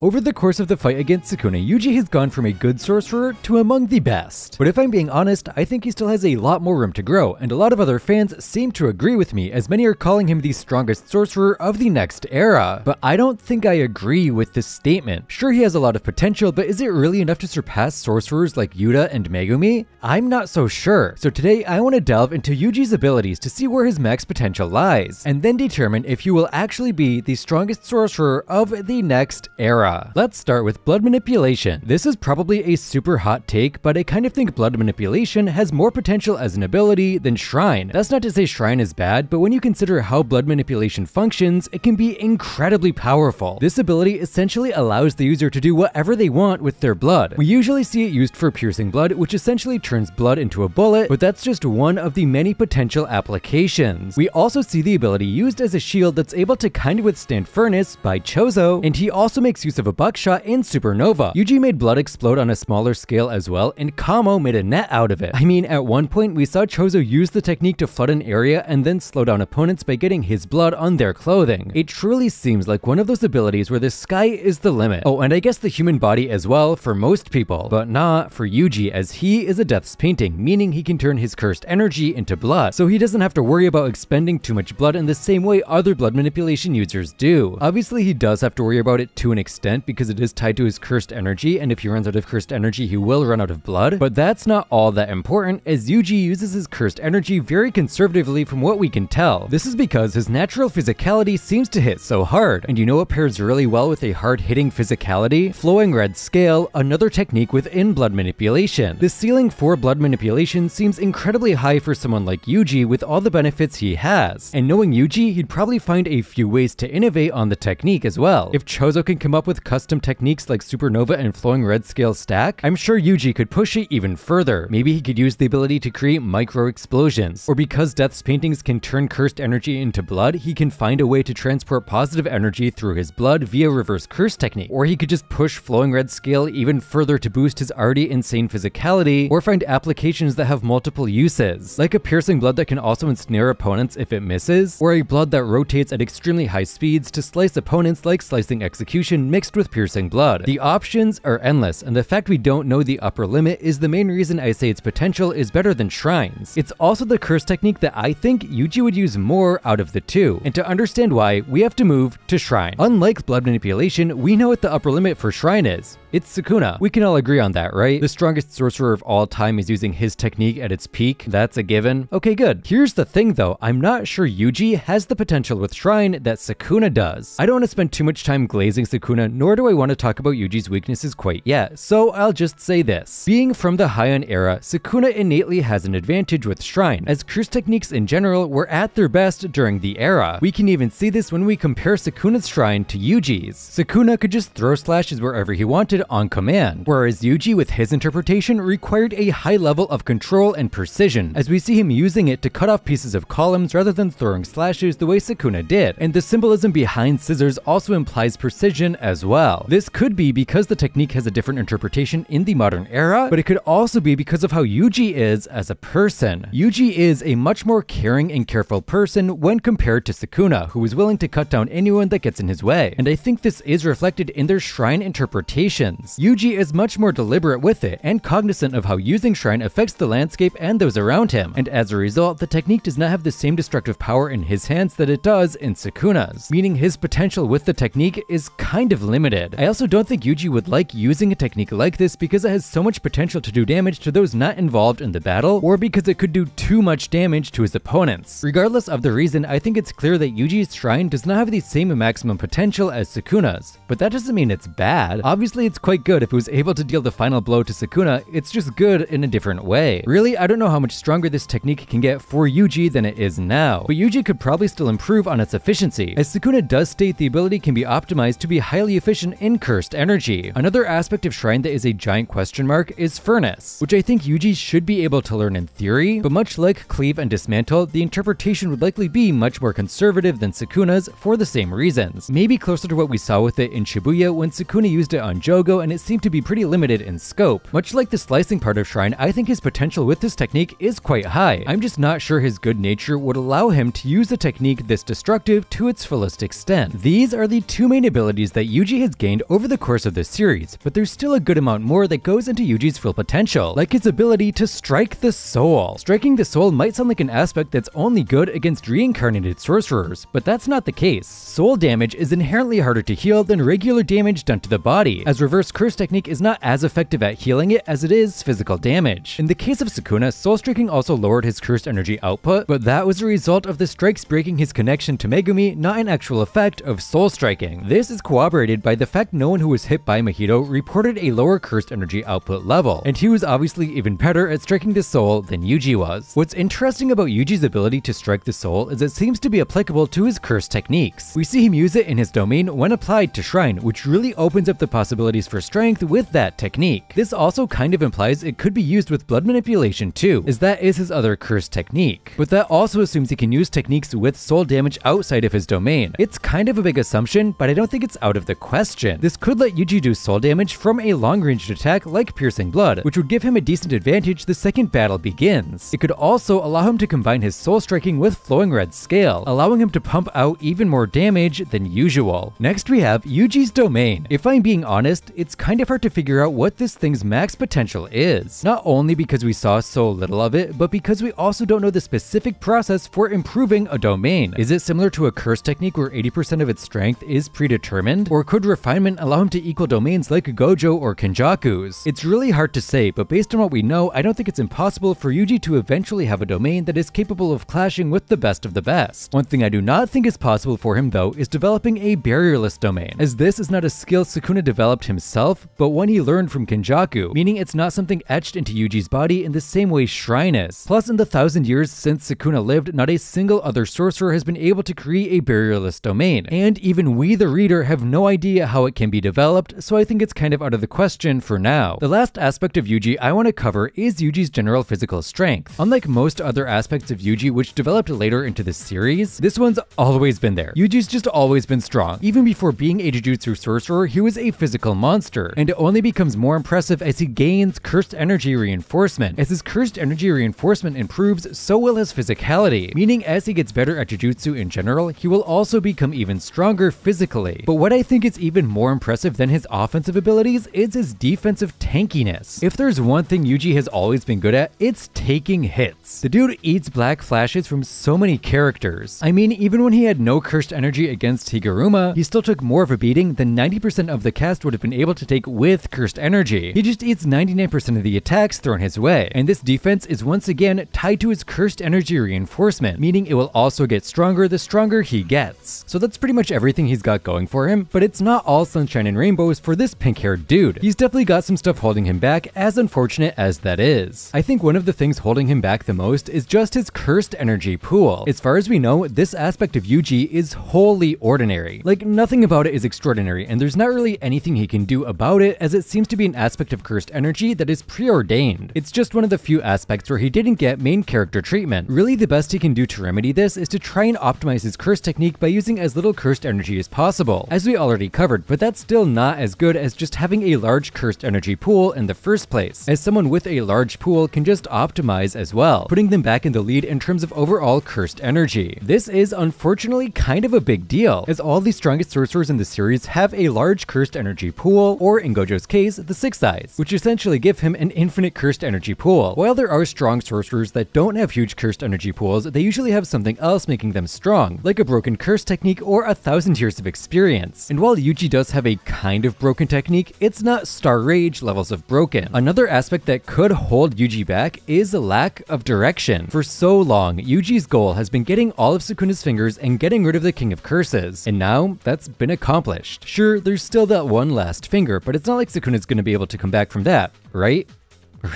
Over the course of the fight against Sukuna, Yuji has gone from a good sorcerer to among the best. But if I'm being honest, I think he still has a lot more room to grow, and a lot of other fans seem to agree with me, as many are calling him the strongest sorcerer of the next era. But I don't think I agree with this statement. Sure, he has a lot of potential, but is it really enough to surpass sorcerers like Yuta and Megumi? I'm not so sure. So today, I want to delve into Yuji's abilities to see where his max potential lies, and then determine if he will actually be the strongest sorcerer of the next era. Let's start with blood manipulation. This is probably a super hot take, but I kind of think blood manipulation has more potential as an ability than Shrine. That's not to say Shrine is bad, but when you consider how blood manipulation functions, it can be incredibly powerful. This ability essentially allows the user to do whatever they want with their blood. We usually see it used for piercing blood, which essentially turns blood into a bullet, but that's just one of the many potential applications. We also see the ability used as a shield that's able to kind of withstand furnace by Chozo, and he also makes use of a buckshot in Supernova. Yuji made blood explode on a smaller scale as well, and Kamo made a net out of it. I mean, at one point we saw Chozo use the technique to flood an area and then slow down opponents by getting his blood on their clothing. It truly seems like one of those abilities where the sky is the limit. Oh, and I guess the human body as well for most people, but not for Yuji, as he is a death's painting, meaning he can turn his cursed energy into blood, so he doesn't have to worry about expending too much blood in the same way other blood manipulation users do. Obviously, he does have to worry about it to an extent, because it is tied to his cursed energy, and if he runs out of cursed energy, he will run out of blood. But that's not all that important, as Yuji uses his cursed energy very conservatively from what we can tell. This is because his natural physicality seems to hit so hard. And you know what pairs really well with a hard-hitting physicality? Flowing red scale, another technique within blood manipulation. The ceiling for blood manipulation seems incredibly high for someone like Yuji with all the benefits he has. And knowing Yuji, he'd probably find a few ways to innovate on the technique as well. If Chozo can come up with custom techniques like Supernova and Flowing Red Scale stack, I'm sure Yuji could push it even further. Maybe he could use the ability to create micro explosions. Or because Death's paintings can turn cursed energy into blood, he can find a way to transport positive energy through his blood via reverse curse technique. Or he could just push Flowing Red Scale even further to boost his already insane physicality, or find applications that have multiple uses, like a piercing blood that can also ensnare opponents if it misses, or a blood that rotates at extremely high speeds to slice opponents like Slicing Execution mixed with piercing blood. The options are endless, and the fact we don't know the upper limit is the main reason I say its potential is better than Shrine's. It's also the curse technique that I think Yuji would use more out of the two, and to understand why, we have to move to Shrine. Unlike blood manipulation, we know what the upper limit for Shrine is. It's Sukuna. We can all agree on that, right? The strongest sorcerer of all time is using his technique at its peak. That's a given. Okay, good. Here's the thing though, I'm not sure Yuji has the potential with Shrine that Sukuna does. I don't want to spend too much time glazing Sukuna, nor do I want to talk about Yuji's weaknesses quite yet, so I'll just say this. Being from the Heian era, Sukuna innately has an advantage with Shrine, as curse techniques in general were at their best during the era. We can even see this when we compare Sukuna's Shrine to Yuji's. Sukuna could just throw slashes wherever he wanted on command, whereas Yuji with his interpretation required a high level of control and precision, as we see him using it to cut off pieces of columns rather than throwing slashes the way Sukuna did, and the symbolism behind scissors also implies precision as well. This could be because the technique has a different interpretation in the modern era, but it could also be because of how Yuji is as a person. Yuji is a much more caring and careful person when compared to Sukuna, who is willing to cut down anyone that gets in his way, and I think this is reflected in their Shrine interpretations. Yuji is much more deliberate with it and cognizant of how using Shrine affects the landscape and those around him, and as a result, the technique does not have the same destructive power in his hands that it does in Sukuna's, meaning his potential with the technique is kind of limited. I also don't think Yuji would like using a technique like this because it has so much potential to do damage to those not involved in the battle, or because it could do too much damage to his opponents. Regardless of the reason, I think it's clear that Yuji's Shrine does not have the same maximum potential as Sukuna's, but that doesn't mean it's bad. Obviously, it's quite good if it was able to deal the final blow to Sukuna, it's just good in a different way. Really, I don't know how much stronger this technique can get for Yuji than it is now, but Yuji could probably still improve on its efficiency, as Sukuna does state the ability can be optimized to be highly efficient in cursed energy. Another aspect of Shrine that is a giant question mark is Furnace, which I think Yuji should be able to learn in theory, but much like Cleave and Dismantle, the interpretation would likely be much more conservative than Sukuna's for the same reasons. Maybe closer to what we saw with it in Shibuya when Sukuna used it on Jogo and it seemed to be pretty limited in scope. Much like the slicing part of Shrine, I think his potential with this technique is quite high. I'm just not sure his good nature would allow him to use a technique this destructive to its fullest extent. These are the two main abilities that Yuji Yuji has gained over the course of this series, but there's still a good amount more that goes into Yuji's full potential, like his ability to strike the soul. Striking the soul might sound like an aspect that's only good against reincarnated sorcerers, but that's not the case. Soul damage is inherently harder to heal than regular damage done to the body, as reverse curse technique is not as effective at healing it as it is physical damage. In the case of Sukuna, soul striking also lowered his cursed energy output, but that was a result of the strikes breaking his connection to Megumi, not an actual effect of soul striking. This is corroborated by the fact no one who was hit by Mahito reported a lower cursed energy output level, and he was obviously even better at striking the soul than Yuji was. What's interesting about Yuji's ability to strike the soul is it seems to be applicable to his curse techniques. We see him use it in his domain when applied to Shrine, which really opens up the possibilities for strength with that technique. This also kind of implies it could be used with blood manipulation too, as that is his other curse technique. But that also assumes he can use techniques with soul damage outside of his domain. It's kind of a big assumption, but I don't think it's out of the question. This could let Yuji do soul damage from a long-ranged attack like Piercing Blood, which would give him a decent advantage the second battle begins. It could also allow him to combine his soul striking with Flowing Red Scale, allowing him to pump out even more damage than usual. Next we have Yuji's domain. If I'm being honest, it's kind of hard to figure out what this thing's max potential is. Not only because we saw so little of it, but because we also don't know the specific process for improving a domain. Is it similar to a curse technique where 80% of its strength is predetermined? Or could refinement allow him to equal domains like Gojo or Kenjaku's? It's really hard to say, but based on what we know, I don't think it's impossible for Yuji to eventually have a domain that is capable of clashing with the best of the best. One thing I do not think is possible for him though is developing a barrierless domain, as this is not a skill Sukuna developed himself, but one he learned from Kenjaku, meaning it's not something etched into Yuji's body in the same way Shrine is. Plus, in the 1,000 years since Sukuna lived, not a single other sorcerer has been able to create a barrierless domain, and even we the reader have no idea how it can be developed, so I think it's kind of out of the question for now. The last aspect of Yuji I want to cover is Yuji's general physical strength. Unlike most other aspects of Yuji which developed later into the series, this one's always been there. Yuji's just always been strong. Even before being a Jujutsu sorcerer, he was a physical monster, and it only becomes more impressive as he gains cursed energy reinforcement. As his cursed energy reinforcement improves, so will his physicality, meaning as he gets better at Jujutsu in general, he will also become even stronger physically. But what I think is even more impressive than his offensive abilities is his defensive tankiness. If there's one thing Yuji has always been good at, it's taking hits. The dude eats black flashes from so many characters. I mean, even when he had no cursed energy against Higuruma, he still took more of a beating than 90% of the cast would have been able to take with cursed energy. He just eats 99% of the attacks thrown his way, and this defense is once again tied to his cursed energy reinforcement, meaning it will also get stronger the stronger he gets. So that's pretty much everything he's got going for him, but it's not all sunshine and rainbows for this pink-haired dude. He's definitely got some stuff holding him back, as unfortunate as that is. I think one of the things holding him back the most is just his cursed energy pool. As far as we know, this aspect of Yuji is wholly ordinary. Like, nothing about it is extraordinary, and there's not really anything he can do about it, as it seems to be an aspect of cursed energy that is preordained. It's just one of the few aspects where he didn't get main character treatment. Really, the best he can do to remedy this is to try and optimize his curse technique by using as little cursed energy as possible, as we already covered, but that's still not as good as just having a large cursed energy pool in the first place, as someone with a large pool can just optimize as well, putting them back in the lead in terms of overall cursed energy. This is unfortunately kind of a big deal, as all the strongest sorcerers in the series have a large cursed energy pool, or in Gojo's case, the 6 eyes, which essentially give him an infinite cursed energy pool. While there are strong sorcerers that don't have huge cursed energy pools, they usually have something else making them strong, like a broken curse technique or 1,000 years of experience. And while Yuji does have a kind of broken technique, it's not Star Rage levels of broken. Another aspect that could hold Yuji back is a lack of direction. For so long, Yuji's goal has been getting all of Sukuna's fingers and getting rid of the King of Curses, and now that's been accomplished. Sure, there's still that one last finger, but it's not like Sukuna's gonna be able to come back from that, right?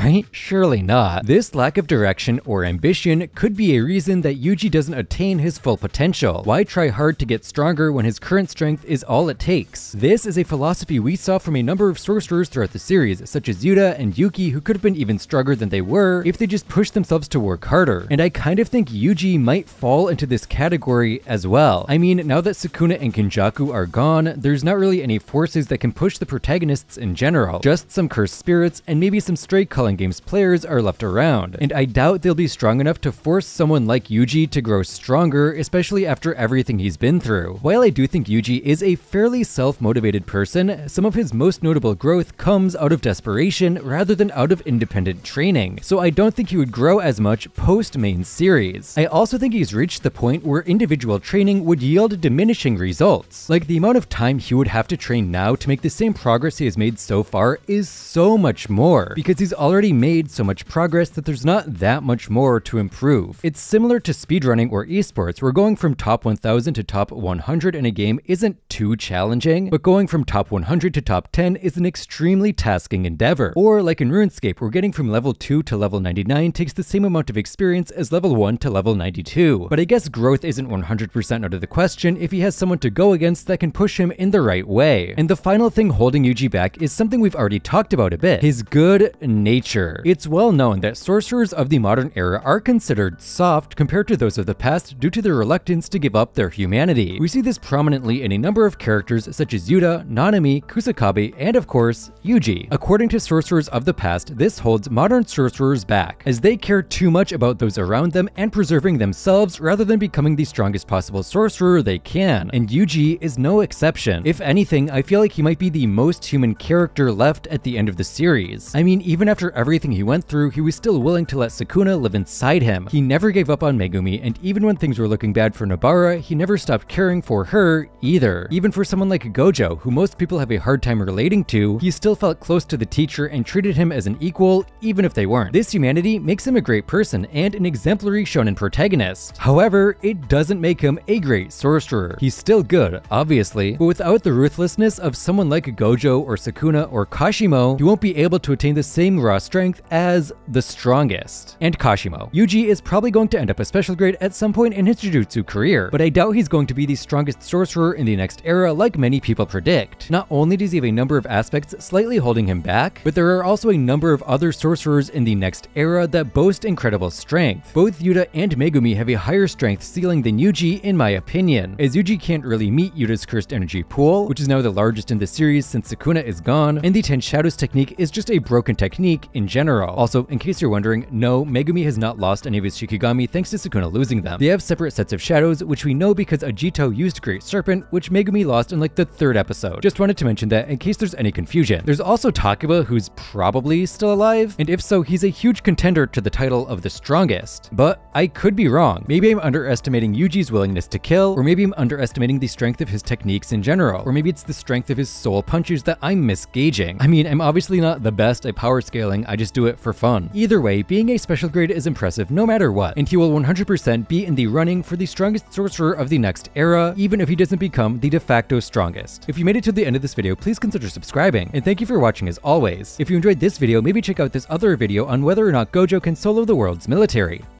Right? Surely not. This lack of direction or ambition could be a reason that Yuji doesn't attain his full potential. Why try hard to get stronger when his current strength is all it takes? This is a philosophy we saw from a number of sorcerers throughout the series, such as Yuta and Yuki, who could have been even stronger than they were if they just pushed themselves to work harder. And I kind of think Yuji might fall into this category as well. I mean, now that Sukuna and Kenjaku are gone, there's not really any forces that can push the protagonists in general. Just some cursed spirits and maybe some stray Culling Games players are left around, and I doubt they'll be strong enough to force someone like Yuji to grow stronger, especially after everything he's been through. While I do think Yuji is a fairly self-motivated person, some of his most notable growth comes out of desperation rather than out of independent training, so I don't think he would grow as much post-main series. I also think he's reached the point where individual training would yield diminishing results. Like, the amount of time he would have to train now to make the same progress he has made so far is so much more, because he's already made so much progress that there's not that much more to improve. It's similar to speedrunning or esports, where going from top 1000 to top 100 in a game isn't too challenging, but going from top 100 to top 10 is an extremely tasking endeavor. Or like in RuneScape, where getting from level 2 to level 99 takes the same amount of experience as level 1 to level 92. But I guess growth isn't 100% out of the question if he has someone to go against that can push him in the right way. And the final thing holding Yuji back is something we've already talked about a bit: his good nature. It's well known that sorcerers of the modern era are considered soft compared to those of the past due to their reluctance to give up their humanity. We see this prominently in a number of characters such as Yuta, Nanami, Kusakabe, and of course, Yuji. According to sorcerers of the past, this holds modern sorcerers back, as they care too much about those around them and preserving themselves rather than becoming the strongest possible sorcerer they can, and Yuji is no exception. If anything, I feel like he might be the most human character left at the end of the series. I mean, even after everything he went through, he was still willing to let Sukuna live inside him. He never gave up on Megumi, and even when things were looking bad for Nobara, he never stopped caring for her either. Even for someone like Gojo, who most people have a hard time relating to, he still felt close to the teacher and treated him as an equal, even if they weren't. This humanity makes him a great person and an exemplary shonen protagonist. However, it doesn't make him a great sorcerer. He's still good, obviously, but without the ruthlessness of someone like Gojo or Sukuna or Kashimo, he won't be able to attain the same raw strength as the strongest. And Kashimo. Yuji is probably going to end up a special grade at some point in his Jujutsu career, but I doubt he's going to be the strongest sorcerer in the next era like many people predict. Not only does he have a number of aspects slightly holding him back, but there are also a number of other sorcerers in the next era that boast incredible strength. Both Yuta and Megumi have a higher strength ceiling than Yuji, in my opinion, as Yuji can't really meet Yuta's cursed energy pool, which is now the largest in the series since Sukuna is gone, and the 10 Shadows technique is just a broken technique in general. Also, in case you're wondering, no, Megumi has not lost any of his Shikigami thanks to Sukuna losing them. They have separate sets of shadows, which we know because Ajito used Great Serpent, which Megumi lost in like the 3rd episode. Just wanted to mention that in case there's any confusion. There's also Takuba, who's probably still alive, and if so, he's a huge contender to the title of the strongest. But I could be wrong. Maybe I'm underestimating Yuji's willingness to kill, or maybe I'm underestimating the strength of his techniques in general, or maybe it's the strength of his soul punches that I'm misgauging. I mean, I'm obviously not the best at power scaling, I just do it for fun. Either way, being a special grade is impressive no matter what, and he will 100% be in the running for the strongest sorcerer of the next era, even if he doesn't become the de facto strongest. If you made it to the end of this video, please consider subscribing, and thank you for watching as always. If you enjoyed this video, maybe check out this other video on whether or not Gojo can solo the world's military.